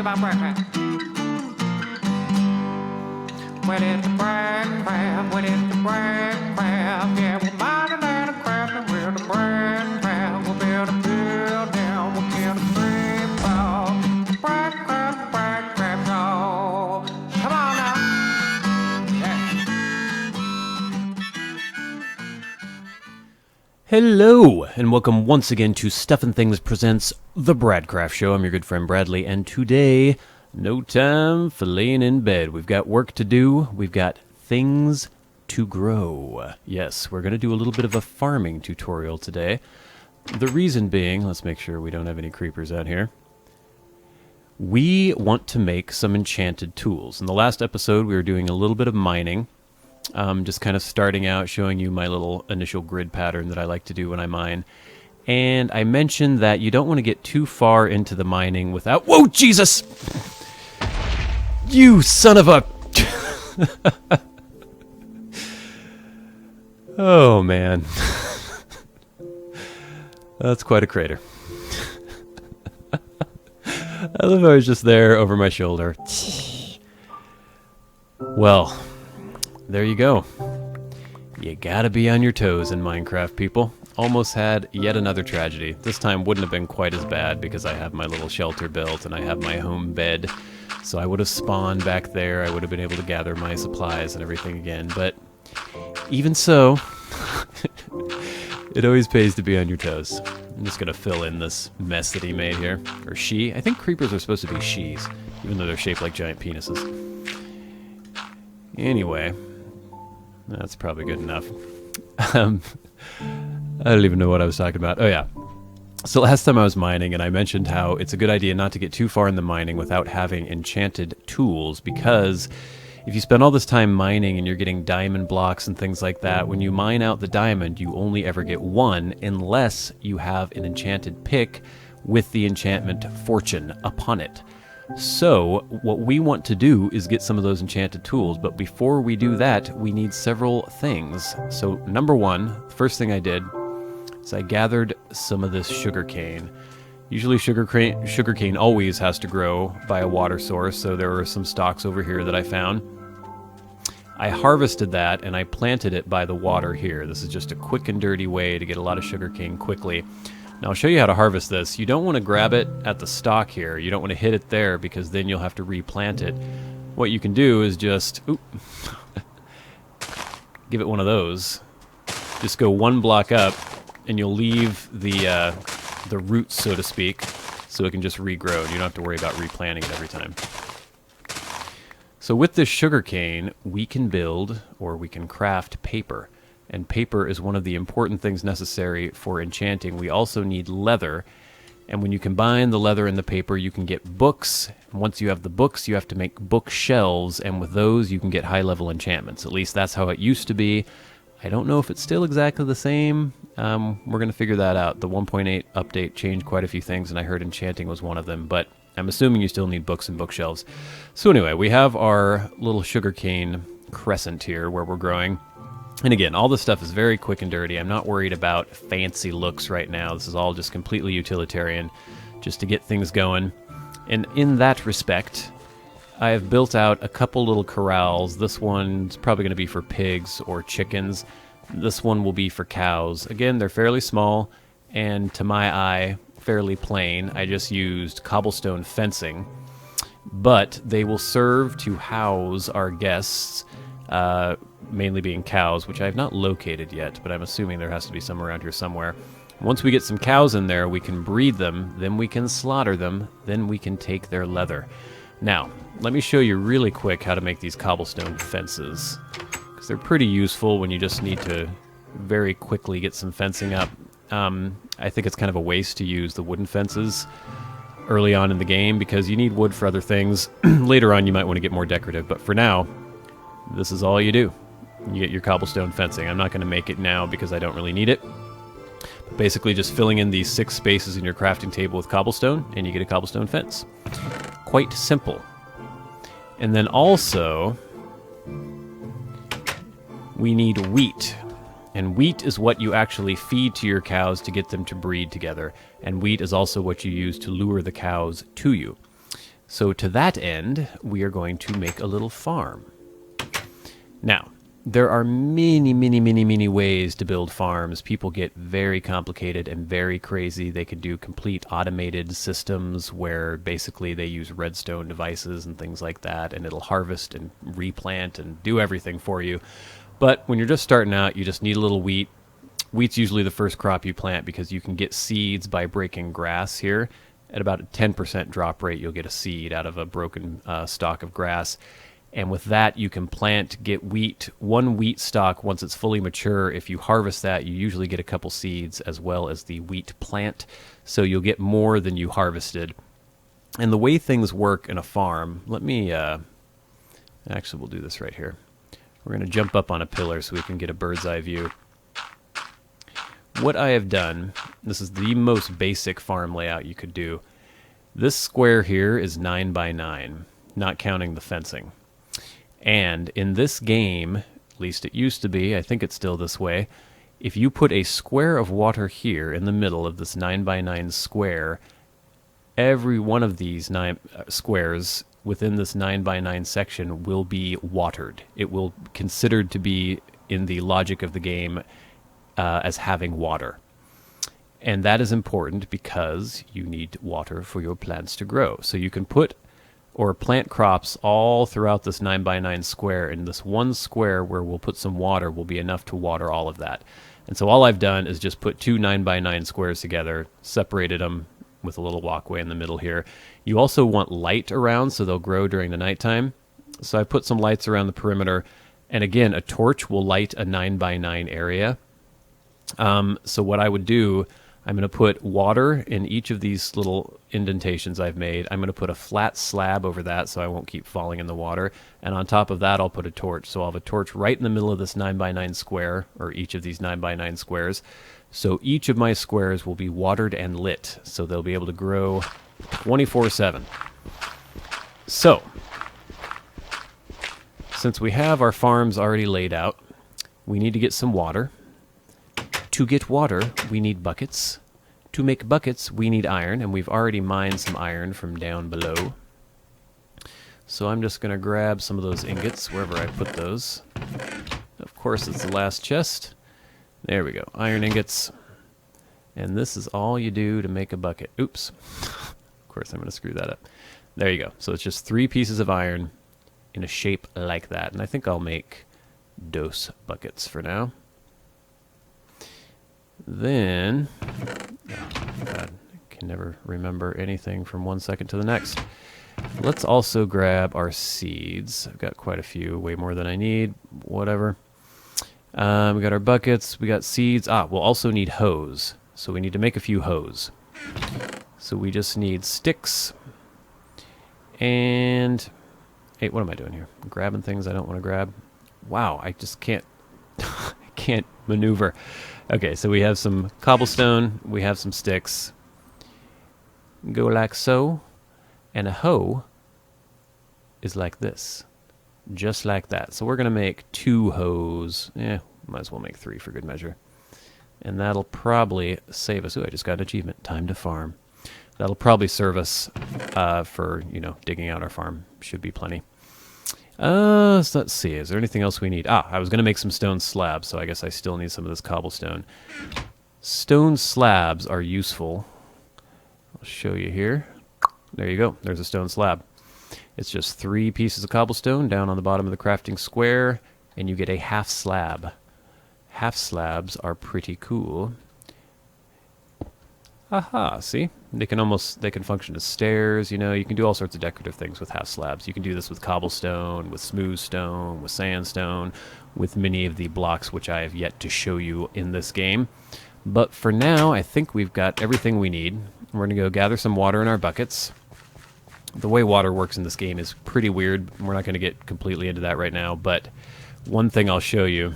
about Bradcraft? What is the Bradcraft? What is the Bradcraft? Yeah, we're mining and a crafting with the Bradcraft. We'll build a building, we'll kill a creeper. Bradcraft, y'all. Come on now. Hello, and welcome once again to Stuff&Things presents The Bradcraft Show. I'm your good friend Bradley, and today, no time for laying in bed. We've got work to do. We've got things to grow. Yes, we're going to do a little bit of a farming tutorial today. The reason being, let's make sure we don't have any creepers out here. We want to make some enchanted tools. In the last episode, we were doing a little bit of mining. Just kind of starting out, showing you my little initial grid pattern that I like to do when I mine. And I mentioned that you don't want to get too far into the mining without... Whoa, Jesus! You son of a... Oh, man. That's quite a crater. I love how I was just there over my shoulder. Well... There you go. You gotta be on your toes in Minecraft, people. Almost had yet another tragedy. This time wouldn't have been quite as bad because I have my little shelter built and I have my home bed. So I would have spawned back there. I would have been able to gather my supplies and everything again. But even so, it always pays to be on your toes. I'm just gonna fill in this mess that he made here. Or she. I think creepers are supposed to be she's, even though they're shaped like giant penises. Anyway... That's probably good enough. I don't even know what I was talking about. Oh, yeah. So last time I was mining, and I mentioned how it's a good idea not to get too far in the mining without having enchanted tools, because if you spend all this time mining and you're getting diamond blocks and things like that, when you mine out the diamond, you only ever get one unless you have an enchanted pick with the enchantment Fortune upon it. So, what we want to do is get some of those enchanted tools, but before we do that, we need several things. So, number one, first thing I did is I gathered some of this sugarcane. Usually sugarcane always has to grow by a water source, so there were some stalks over here that I found. I harvested that and I planted it by the water here. This is just a quick and dirty way to get a lot of sugarcane quickly. Now, I'll show you how to harvest this. You don't want to grab it at the stalk here. You don't want to hit it there because then you'll have to replant it. What you can do is just give it one of those. Just go one block up, and you'll leave the roots, so to speak, so it can just regrow. And you don't have to worry about replanting it every time. So with this sugarcane, we can build or we can craft paper. And paper is one of the important things necessary for enchanting. We also need leather, and when you combine the leather and the paper, you can get books. And once you have the books, you have to make bookshelves, and with those, you can get high-level enchantments. At least that's how it used to be. I don't know if it's still exactly the same. We're going to figure that out. The 1.8 update changed quite a few things, and I heard enchanting was one of them, but I'm assuming you still need books and bookshelves. So anyway, we have our little sugarcane crescent here where we're growing. And again, all this stuff is very quick and dirty. I'm not worried about fancy looks right now. This is all just completely utilitarian, just to get things going. And in that respect, I have built out a couple little corrals. This one's probably going to be for pigs or chickens. This one will be for cows. Again, they're fairly small, and to my eye, fairly plain. I just used cobblestone fencing. But they will serve to house our guests, mainly being cows, which I have not located yet, but I'm assuming there has to be some around here somewhere. Once we get some cows in there, we can breed them, then we can slaughter them, then we can take their leather. Now, let me show you really quick how to make these cobblestone fences, because they're pretty useful when you just need to very quickly get some fencing up. I think it's kind of a waste to use the wooden fences early on in the game, because you need wood for other things. Later on, you might want to get more decorative, but for now, this is all you do. You get your cobblestone fencing. I'm not going to make it now because I don't really need it. But basically just filling in these 6 spaces in your crafting table with cobblestone, and you get a cobblestone fence. Quite simple. And then also, we need wheat. And wheat is what you actually feed to your cows to get them to breed together. And wheat is also what you use to lure the cows to you. So to that end, we are going to make a little farm. Now, there are many ways to build farms. People get very complicated and very crazy. They could do complete automated systems where basically they use redstone devices and things like that, and it'll harvest and replant and do everything for you. But when you're just starting out, you just need a little wheat. Wheat's usually the first crop you plant because you can get seeds by breaking grass here. At about a 10% drop rate, you'll get a seed out of a broken stalk of grass. And with that, you can get wheat, one wheat stalk once it's fully mature. If you harvest that, you usually get a couple seeds as well as the wheat plant. So you'll get more than you harvested. And the way things work in a farm, actually we'll do this right here. We're going to jump up on a pillar so we can get a bird's eye view. What I have done, this is the most basic farm layout you could do. This square here is 9 by 9, not counting the fencing. And in this game, at least it used to be, I think it's still this way, if you put a square of water here in the middle of this 9 by 9 square, every one of these squares within this 9 by 9 section will be watered. It will be considered to be, in the logic of the game, as having water. And that is important because you need water for your plants to grow. So you can plant crops all throughout this 9 by 9 square, and this one square where we'll put some water will be enough to water all of that. And so all I've done is just put 2 9 by 9 squares together, separated them with a little walkway in the middle here. You also want light around so they'll grow during the nighttime. So I put some lights around the perimeter, and again, a torch will light a 9 by 9 area. So what I would do, I'm going to put water in each of these little indentations I've made. I'm going to put a flat slab over that so I won't keep falling in the water. And on top of that, I'll put a torch. So I'll have a torch right in the middle of this 9 by 9 square, or each of these 9 by 9 squares. So each of my squares will be watered and lit, so they'll be able to grow 24/7. So, since we have our farms already laid out, we need to get some water. To get water, we need buckets. To make buckets, we need iron, and we've already mined some iron from down below. So I'm just going to grab some of those ingots, wherever I put those. Of course, it's the last chest. There we go, iron ingots. And this is all you do to make a bucket. Oops. Of course, I'm going to screw that up. There you go. So it's just 3 pieces of iron in a shape like that. And I think I'll make dose buckets for now. Then, oh God, I can never remember anything from one second to the next. Let's also grab our seeds. I've got quite a few, way more than I need, whatever. We got our buckets, we got seeds. We'll also need hoes. So we need to make a few hoes. So we just need sticks. And, hey, what am I doing here? I'm grabbing things I don't want to grab. Wow, I just can't, I can't maneuver. Okay, so we have some cobblestone, we have some sticks. Go like so. And a hoe is like this. Just like that. So we're going to make 2 hoes. Might as well make 3 for good measure. And that'll probably save us. Ooh, I just got an achievement. Time to farm. That'll probably serve us for, digging out our farm. Should be plenty. So let's see. Is there anything else we need? I was going to make some stone slabs, so I guess I still need some of this cobblestone. Stone slabs are useful. I'll show you here. There you go. There's a stone slab. It's just 3 pieces of cobblestone down on the bottom of the crafting square, and you get a half slab. Half slabs are pretty cool. Aha, see? They can function as stairs, you can do all sorts of decorative things with half slabs. You can do this with cobblestone, with smooth stone, with sandstone, with many of the blocks which I have yet to show you in this game. But for now, I think we've got everything we need. We're going to go gather some water in our buckets. The way water works in this game is pretty weird. We're not going to get completely into that right now, but one thing I'll show you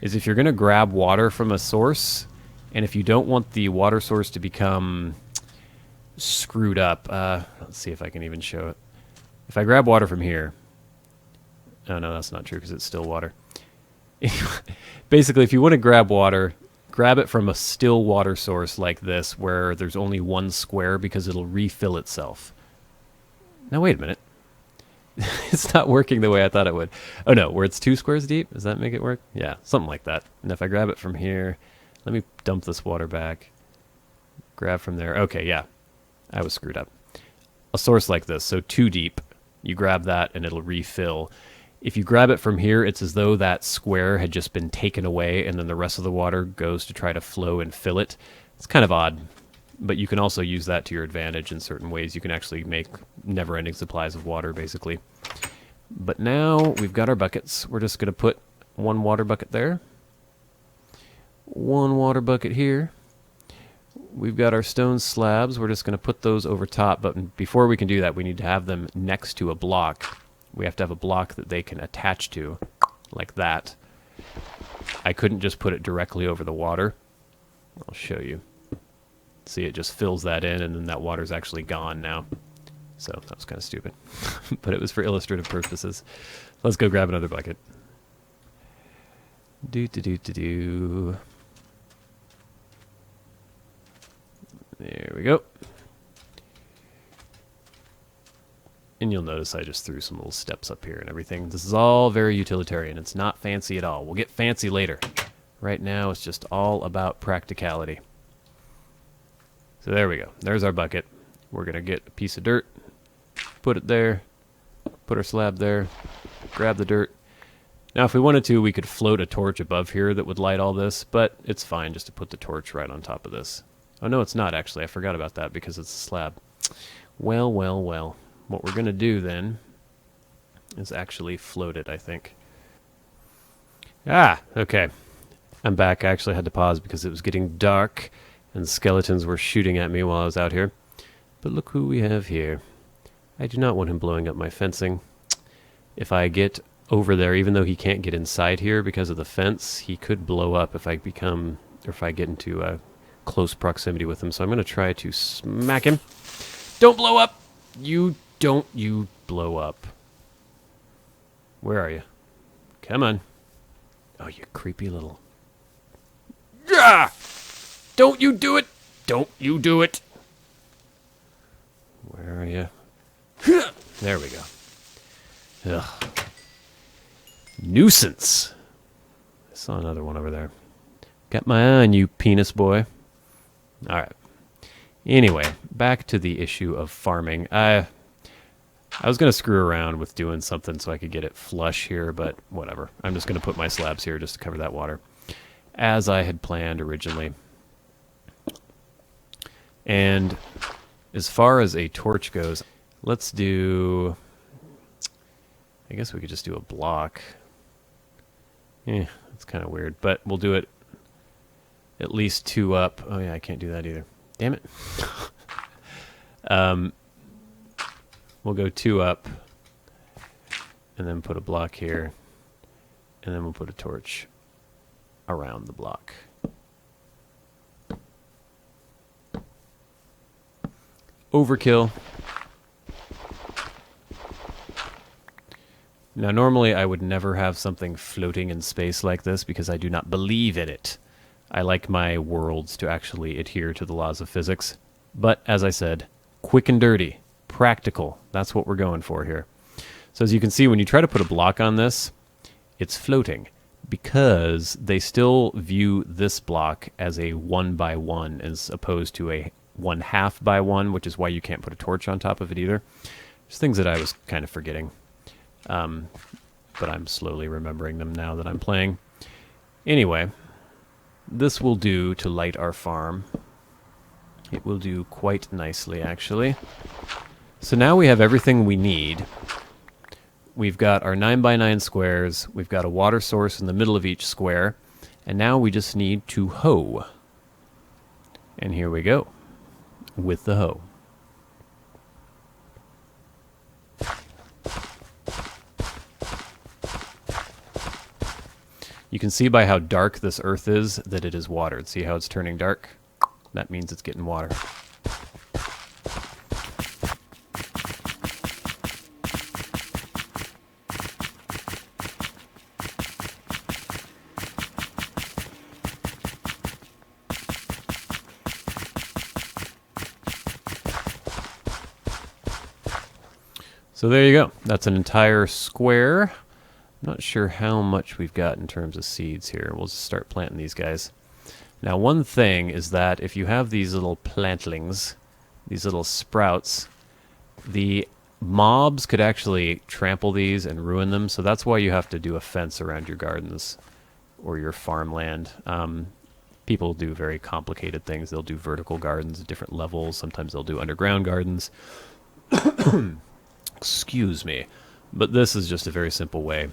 is if you're going to grab water from a source, and if you don't want the water source to become screwed up, let's see if I can even show it. If I grab water from here, oh no, that's not true because it's still water. Basically, if you want to grab water, grab it from a still water source like this where there's only one square because it'll refill itself. Now, wait a minute. It's not working the way I thought it would. Oh, no, where it's 2 squares deep? Does that make it work? Yeah, something like that. And if I grab it from here, let me dump this water back. Grab from there. Okay, yeah. I was screwed up. A source like this, so 2 deep, you grab that and it'll refill. If you grab it from here, it's as though that square had just been taken away and then the rest of the water goes to try to flow and fill it. It's kind of odd, but you can also use that to your advantage in certain ways. You can actually make never-ending supplies of water, basically. But now we've got our buckets. We're just going to put 1 water bucket there. 1 water bucket here. We've got our stone slabs. We're just going to put those over top. But before we can do that, we need to have them next to a block. We have to have a block that they can attach to, like that. I couldn't just put it directly over the water. I'll show you. See, it just fills that in, and then that water's actually gone now. So that was kind of stupid. But it was for illustrative purposes. Let's go grab another bucket. Do. There we go. And you'll notice I just threw some little steps up here and everything. This is all very utilitarian. It's not fancy at all. We'll get fancy later. Right now, it's just all about practicality. So there we go. There's our bucket. We're going to get a piece of dirt, put it there, put our slab there, grab the dirt. Now, if we wanted to, we could float a torch above here that would light all this, but it's fine just to put the torch right on top of this. Oh, no, it's not, actually. I forgot about that because it's a slab. Well. What we're going to do, then, is actually float it, I think. Ah, okay. I'm back. I actually had to pause because it was getting dark, and skeletons were shooting at me while I was out here. But look who we have here. I do not want him blowing up my fencing. If I get over there, even though he can't get inside here because of the fence, he could blow up if I get into close proximity with him. So I'm going to try to smack him. Don't blow up! You blow up. Where are you? Come on. Oh, you creepy little... Yeah! Don't you do it! Don't you do it! Where are you? There we go. Ugh. Nuisance. I saw another one over there. Got my eye on you, penis boy. Alright. Anyway, back to the issue of farming. I was going to screw around with doing something so I could get it flush here, but whatever. I'm just going to put my slabs here just to cover that water, as I had planned originally. And as far as a torch goes, let's do... I guess we could just do a block. That's kind of weird, but we'll do it at least 2 up. Oh yeah, I can't do that either. Damn it. We'll go 2 up, and then put a block here, and then we'll put a torch around the block. Overkill. Now, normally I would never have something floating in space like this because I do not believe in it. I like my worlds to actually adhere to the laws of physics. But, as I said, quick and dirty, practical. That's what we're going for here. So as you can see, when you try to put a block on this, it's floating because they still view this block as a 1x1 as opposed to a 1/2 by 1, which is why you can't put a torch on top of it either. There's things that I was kind of forgetting. But I'm slowly remembering them now that I'm playing. Anyway, this will do to light our farm. It will do quite nicely, actually. So now we have everything we need. We've got our 9x9 squares. We've got a water source in the middle of each square. And now we just need to hoe. And here we go with the hoe. You can see by how dark this earth is that it is watered. See how it's turning dark? That means it's getting water. So there you go. That's an entire square. Not sure how much we've got in terms of seeds here. We'll just start planting these guys. Now, one thing is that if you have these little plantlings, these little sprouts, the mobs could actually trample these and ruin them. So that's why you have to do a fence around your gardens or your farmland. People do very complicated things. They'll do vertical gardens at different levels. Sometimes they'll do underground gardens. Excuse me. But this is just a very simple way.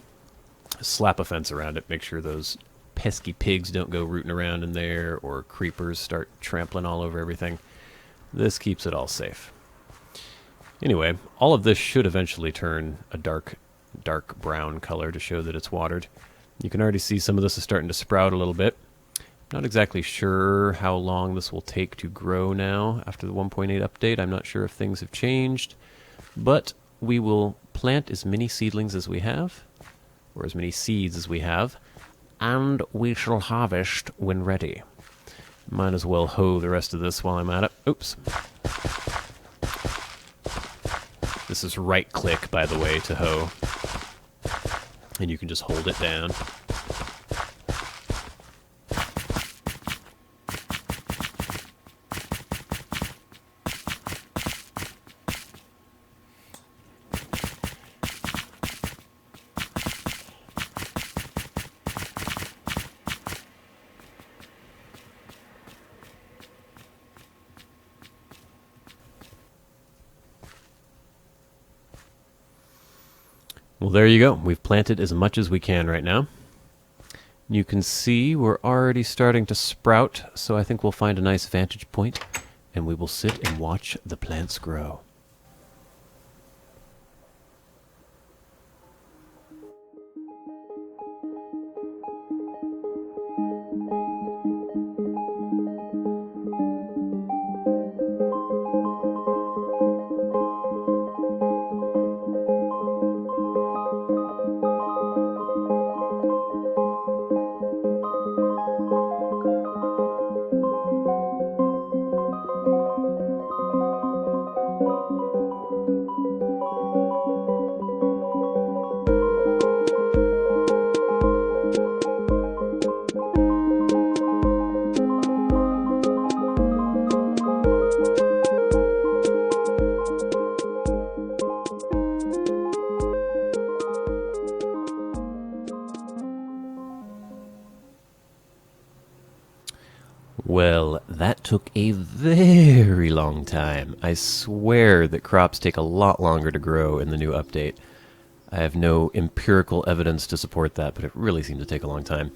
Slap a fence around it. Make sure those pesky pigs don't go rooting around in there or creepers start trampling all over everything. This keeps it all safe. Anyway, all of this should eventually turn a dark brown color to show that it's watered. You can already see some of this is starting to sprout a little bit. Not exactly sure how long this will take to grow now after the 1.8 update. I'm not sure if things have changed, but we will plant as many seedlings as we have, or as many seeds as we have, and we shall harvest when ready. Might as well hoe the rest of this while I'm at it. Oops. This is right-click, by the way, to hoe. And you can just hold it down. Well, there you go. We've planted as much as we can right now. You can see we're already starting to sprout, so I think we'll find a nice vantage point, and we will sit and watch the plants grow. Well, that took a very long time. I swear that crops take a lot longer to grow in the new update. I have no empirical evidence to support that, but it really seemed to take a long time.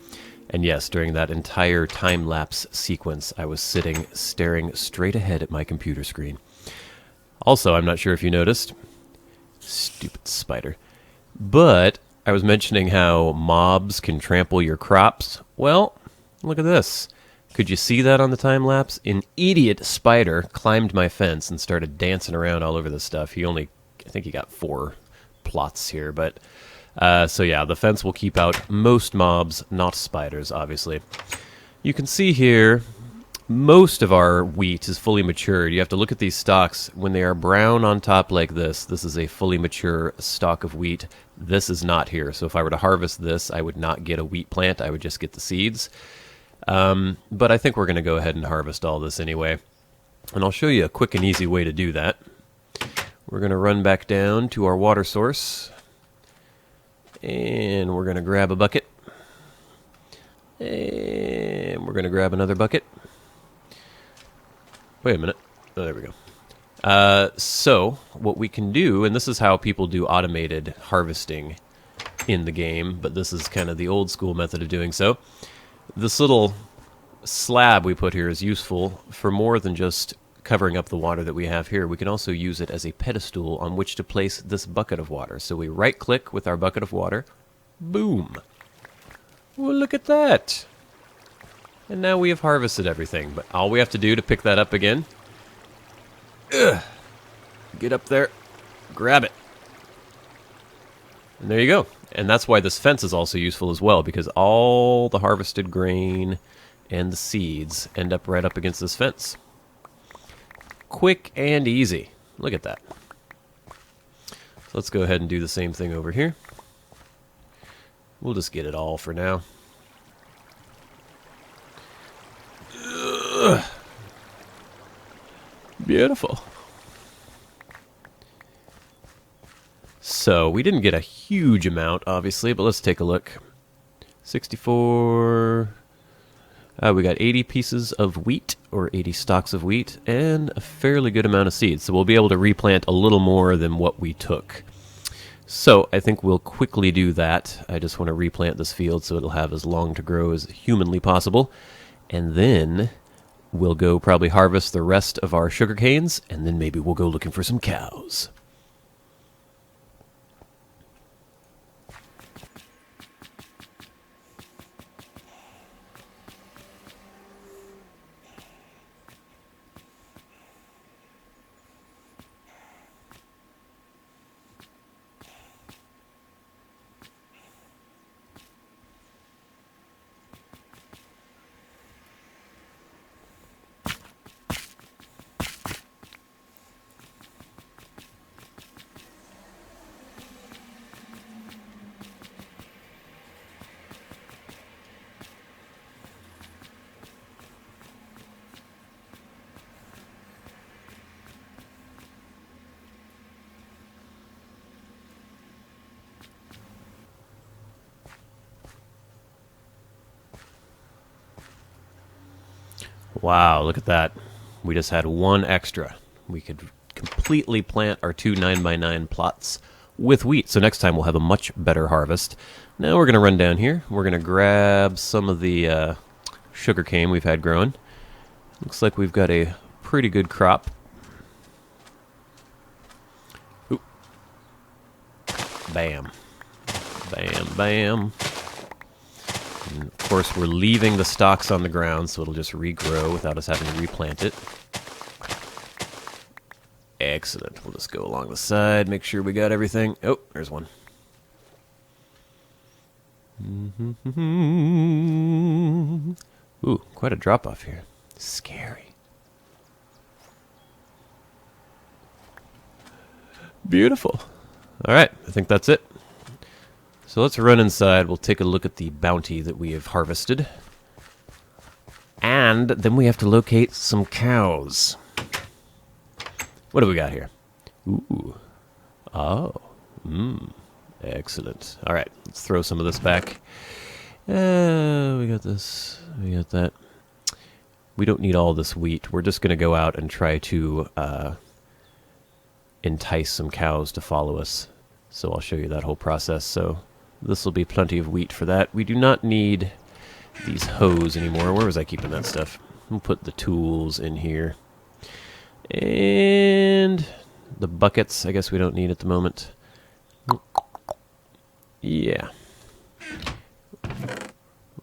And yes, during that entire time-lapse sequence, I was sitting, staring straight ahead at my computer screen. Also, I'm not sure if you noticed. Stupid spider. But I was mentioning how mobs can trample your crops. Well, look at this. Could you see that on the time-lapse? An idiot spider climbed my fence and started dancing around all over the stuff. I think he got 4 plots here, but... so yeah, the fence will keep out most mobs, not spiders, obviously. You can see here, most of our wheat is fully matured. You have to look at these stalks. When they are brown on top like this is a fully mature stalk of wheat. This is not here. So if I were to harvest this, I would not get a wheat plant. I would just get the seeds. But I think we're going to go ahead and harvest all this anyway. And I'll show you a quick and easy way to do that. We're going to run back down to our water source. And we're going to grab a bucket. And we're going to grab another bucket. Wait a minute. Oh, there we go. So what we can do, and this is how people do automated harvesting in the game, but this is kind of the old school method of doing so. This little slab we put here is useful for more than just covering up the water that we have here. We can also use it as a pedestal on which to place this bucket of water. So we right-click with our bucket of water. Boom! Well, look at that! And now we have harvested everything. But all we have to do to pick that up again... get up there, grab it. And there you go. And that's why this fence is also useful as well, because all the harvested grain and the seeds end up right up against this fence. Quick and easy. Look at that. So let's go ahead and do the same thing over here. We'll just get it all for now. Ugh. Beautiful. So, we didn't get a huge amount, obviously, but let's take a look. 64... we got 80 pieces of wheat, or 80 stalks of wheat, and a fairly good amount of seeds. So we'll be able to replant a little more than what we took. So I think we'll quickly do that. I just want to replant this field so it'll have as long to grow as humanly possible. And then we'll go probably harvest the rest of our sugar canes, and then maybe we'll go looking for some cows. Wow, look at that. We just had one extra. We could completely plant our 2 9x9 plots with wheat. So next time we'll have a much better harvest. Now we're going to run down here. We're going to grab some of the sugar cane we've had growing. Looks like we've got a pretty good crop. Ooh. Bam. Bam, bam. And of course, we're leaving the stalks on the ground, so it'll just regrow without us having to replant it. Excellent. We'll just go along the side, make sure we got everything. Oh, there's one. Ooh, quite a drop-off here. Scary. Beautiful. All right, I think that's it. So let's run inside. We'll take a look at the bounty that we have harvested. And then we have to locate some cows. What do we got here? Ooh. Oh. Excellent. All right, let's throw some of this back. We got this. We got that. We don't need all this wheat. We're just going to go out and try to entice some cows to follow us. So I'll show you that whole process. So this will be plenty of wheat for that. We do not need these hoes anymore. Where was I keeping that stuff? We'll put the tools in here. And the buckets, I guess we don't need at the moment. Yeah.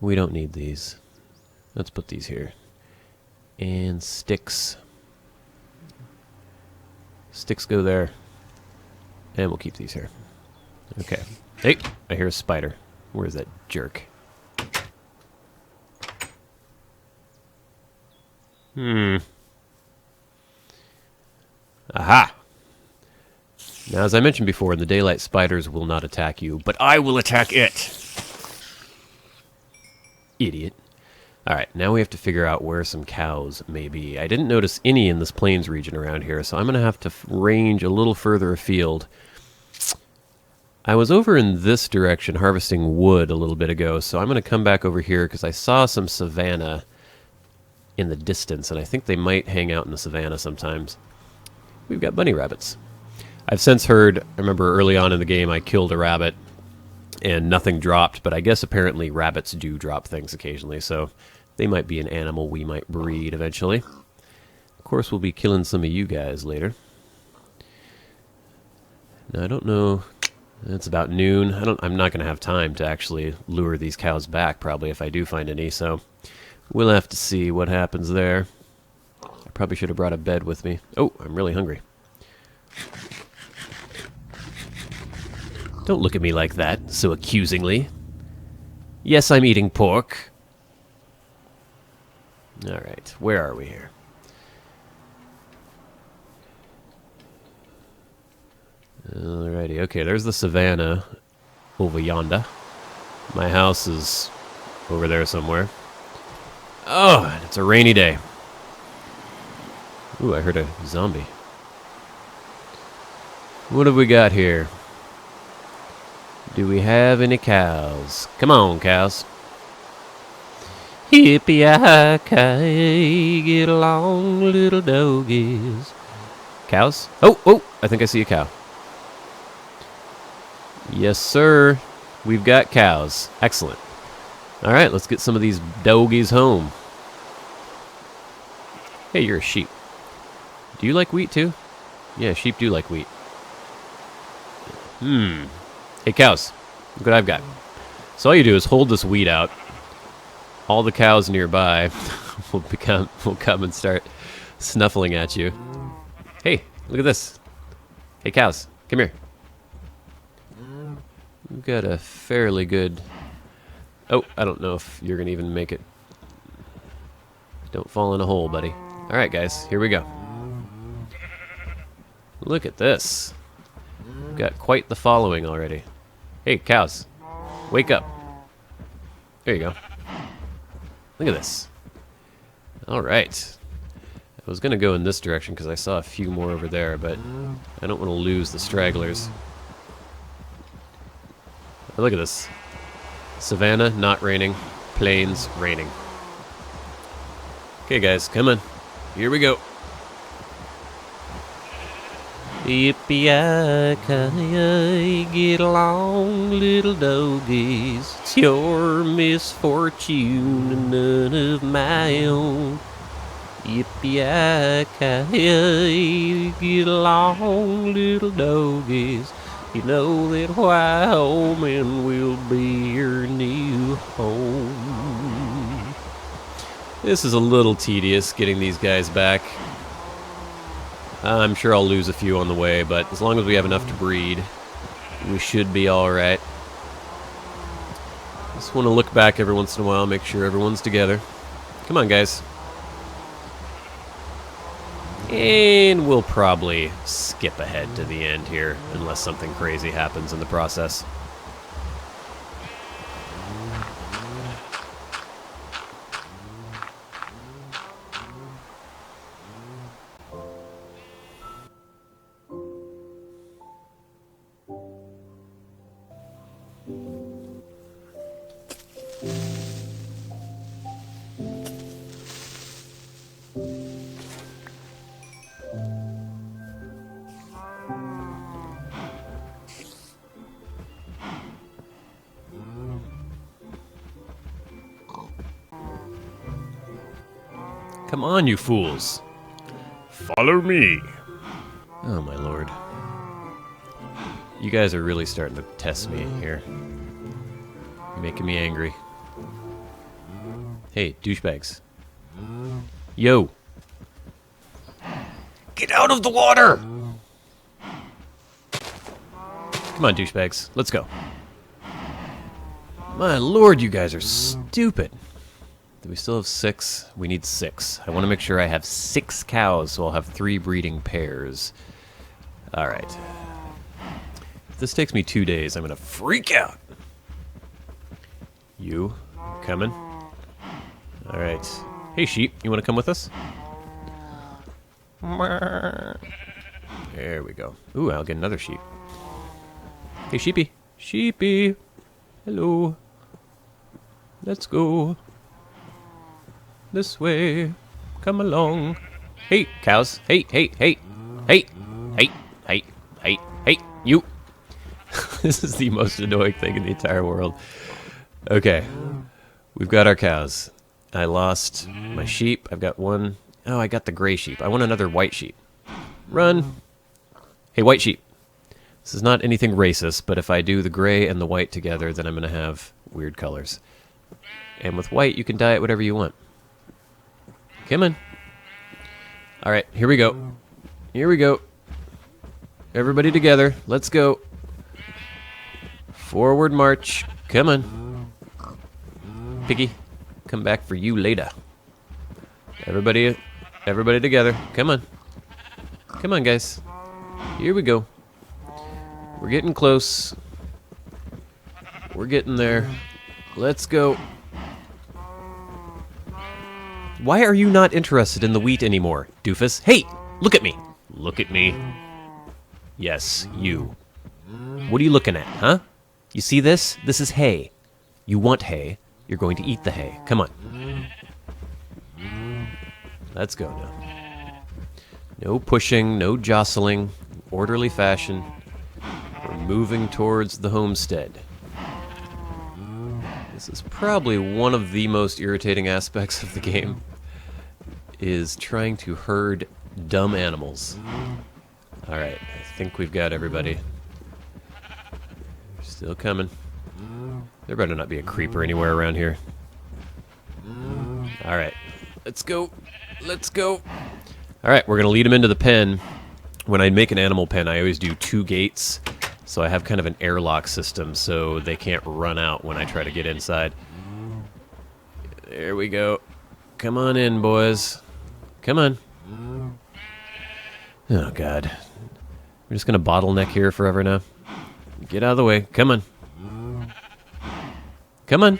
We don't need these. Let's put these here. And sticks. Sticks go there. And we'll keep these here. Okay. Hey, I hear a spider. Where's that jerk? Aha! Now, as I mentioned before, in the daylight, spiders will not attack you, but I will attack it! Idiot. Alright, now we have to figure out where some cows may be. I didn't notice any in this plains region around here, so I'm going to have to range a little further afield. I was over in this direction harvesting wood a little bit ago, so I'm going to come back over here because I saw some savanna in the distance, and I think they might hang out in the savanna sometimes. We've got bunny rabbits. I've since heard, I remember early on in the game I killed a rabbit and nothing dropped, but I guess apparently rabbits do drop things occasionally, so they might be an animal we might breed eventually. Of course, we'll be killing some of you guys later. Now, I don't know. It's about noon. I'm not going to have time to actually lure these cows back, probably, if I do find any, so we'll have to see what happens there. I probably should have brought a bed with me. Oh, I'm really hungry. Don't look at me like that, so accusingly. Yes, I'm eating pork. Alright, where are we here? Alrighty, Okay, there's the savannah over yonder. My house is over there somewhere. Oh, and it's a rainy day. Ooh, I heard a zombie. What have we got here? Do we have any cows? Come on, cows. Yippee-yi-ki, get along, little doggies. Cows? Oh, oh, I think I see a cow. Yes, sir. We've got cows. Excellent. All right, let's get some of these doggies home. Hey, you're a sheep. Do you like wheat, too? Yeah, sheep do like wheat. Hey, cows. Look what I've got. So all you do is hold this wheat out. All the cows nearby will come and start snuffling at you. Hey, look at this. Hey, cows, come here. We've got a fairly good... Oh, I don't know if you're going to even make it. Don't fall in a hole, buddy. All right, guys, here we go. Look at this. We've got quite the following already. Hey, cows, wake up. There you go. Look at this. All right. I was going to go in this direction because I saw a few more over there, but I don't want to lose the stragglers. But look at this. Savannah, not raining. Plains, raining. Okay, guys, come on. Here we go. Yippee-yi-ki-yi, get along, little doggies. It's your misfortune and none of my own. Yippee-yi-ki-yi, get along, little doggies. You know that Wyoming will be your new home. This is a little tedious, getting these guys back. I'm sure I'll lose a few on the way, but as long as we have enough to breed, we should be alright. Just want to look back every once in a while, make sure everyone's together. Come on, guys. And we'll probably skip ahead to the end here, unless something crazy happens in the process. Come on, you fools. Follow me. Oh, my lord. You guys are really starting to test me here. You're making me angry. Hey, douchebags. Yo. Get out of the water! Come on, douchebags. Let's go. My lord, you guys are stupid. Do we still have 6? We need 6. I want to make sure I have 6 cows, so I'll have 3 breeding pairs. Alright. If this takes me 2 days, I'm going to freak out. You coming? Alright. Hey, sheep, you want to come with us? There we go. Ooh, I'll get another sheep. Hey, sheepy. Sheepy. Hello. Let's go. This way. Come along. Hey, cows. Hey, hey, hey. Hey, hey, hey, hey, hey. You. This is the most annoying thing in the entire world. Okay. We've got our cows. I lost my sheep. I've got one. Oh, I got the gray sheep. I want another white sheep. Run. Hey, white sheep. This is not anything racist, but if I do the gray and the white together, then I'm going to have weird colors. And with white, you can dye it whatever you want. Come on. All right, here we go. Here we go. Everybody together. Let's go. Forward march. Come on. Piggy, come back for you later. Everybody together. Come on. Come on, guys. Here we go. We're getting close. We're getting there. Let's go. Why are you not interested in the wheat anymore, doofus? Hey, look at me. Look at me. Yes, you. What are you looking at, huh? You see this? This is hay. You want hay. You're going to eat the hay. Come on. Let's go now. No pushing, no jostling. Orderly fashion. We're moving towards the homestead. This is probably one of the most irritating aspects of the game, is trying to herd dumb animals. Alright, I think we've got everybody. Still coming. There better not be a creeper anywhere around here. Alright, let's go. Let's go. Alright, we're going to lead them into the pen. When I make an animal pen, I always do 2 gates. So I have kind of an airlock system so they can't run out when I try to get inside. There we go. Come on in, boys. Come on. Oh, God. We're just going to bottleneck here forever now. Get out of the way. Come on. Come on.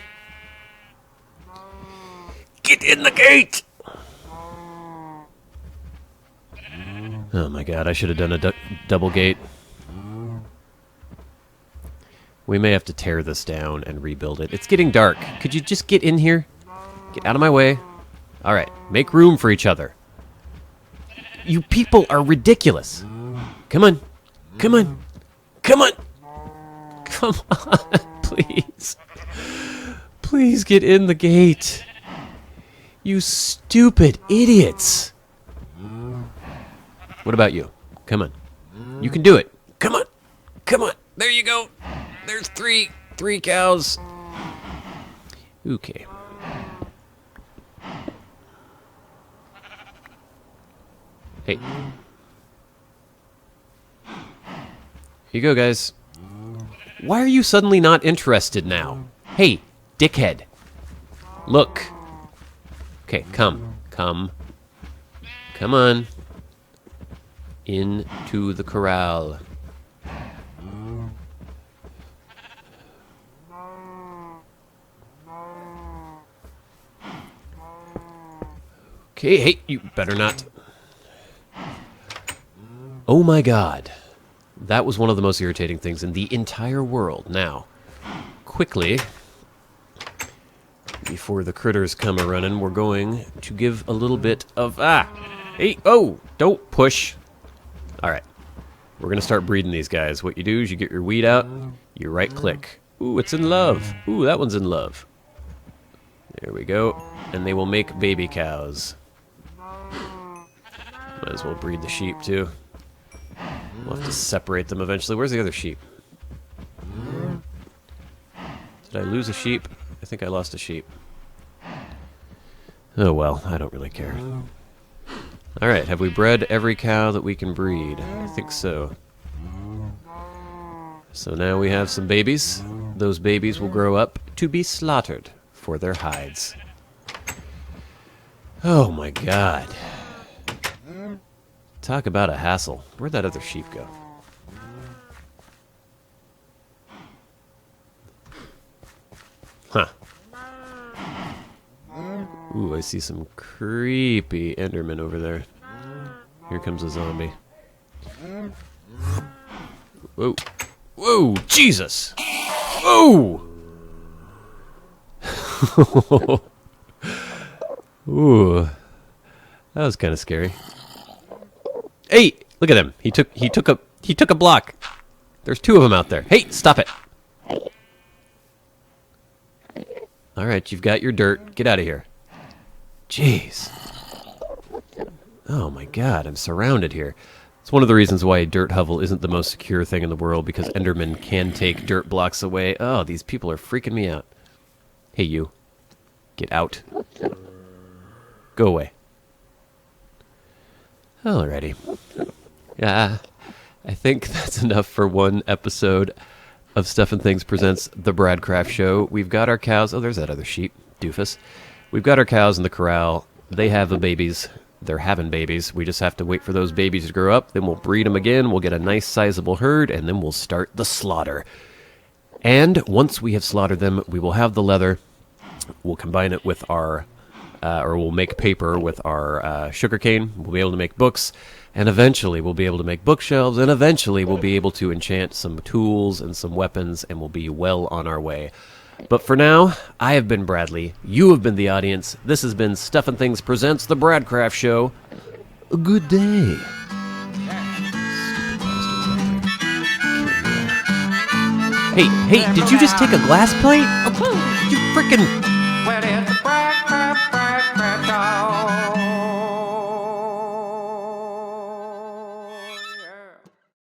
Get in the gate! Oh, my God. I should have done a double gate. We may have to tear this down and rebuild it. It's getting dark. Could you just get in here? Get out of my way. All right. Make room for each other. You people are ridiculous. Come on. Come on. Come on. Come on. Please. Please get in the gate. You stupid idiots. What about you? Come on. You can do it. Come on. Come on. There you go. There's three cows. Okay. Hey. Here you go, guys. Why are you suddenly not interested now? Hey, dickhead. Look. Okay, come. Come. Come on. Into the corral. Okay, hey, you better not. Oh my God. That was one of the most irritating things in the entire world. Now, quickly, before the critters come a-running, we're going to give a little bit of... Hey, oh, don't push. All right, we're going to start breeding these guys. What you do is you get your weed out, you right-click. Ooh, it's in love. Ooh, that one's in love. There we go. And they will make baby cows. Might as well breed the sheep, too. We'll have to separate them eventually. Where's the other sheep? Did I lose a sheep? I think I lost a sheep. Oh, well, I don't really care. Alright, have we bred every cow that we can breed? I think so. So now we have some babies. Those babies will grow up to be slaughtered for their hides. Oh my God. Talk about a hassle. Where'd that other sheep go? Huh. Ooh, I see some creepy Enderman over there. Here comes a zombie. Whoa. Whoa, Jesus! Whoa! Ooh. That was kind of scary. Hey, look at him. He took a block. There's 2 of them out there. Hey, stop it. All right, you've got your dirt. Get out of here. Jeez. Oh my God, I'm surrounded here. It's one of the reasons why a dirt hovel isn't the most secure thing in the world, because Endermen can take dirt blocks away. Oh, these people are freaking me out. Hey, you. Get out. Go away. Alrighty. Yeah, I think that's enough for one episode of Stuff and Things presents The Bradcraft Show. We've got our cows. Oh, there's that other sheep, doofus. We've got our cows in the corral. They have the babies. they're having babies. We just have to wait for those babies to grow up. Then we'll breed them again. We'll get a nice sizable herd, and then we'll start the slaughter. And once we have slaughtered them, we will have the leather. We'll combine it with our, or we'll make paper with our sugarcane. We'll be able to make books, and eventually we'll be able to make bookshelves, and eventually we'll be able to enchant some tools and some weapons, and we'll be well on our way. But for now, I have been Bradley. You have been the audience. This has been Stuff and Things presents The Bradcraft Show. A good day. Hey, did you just take a glass plate? Oh, you frickin'...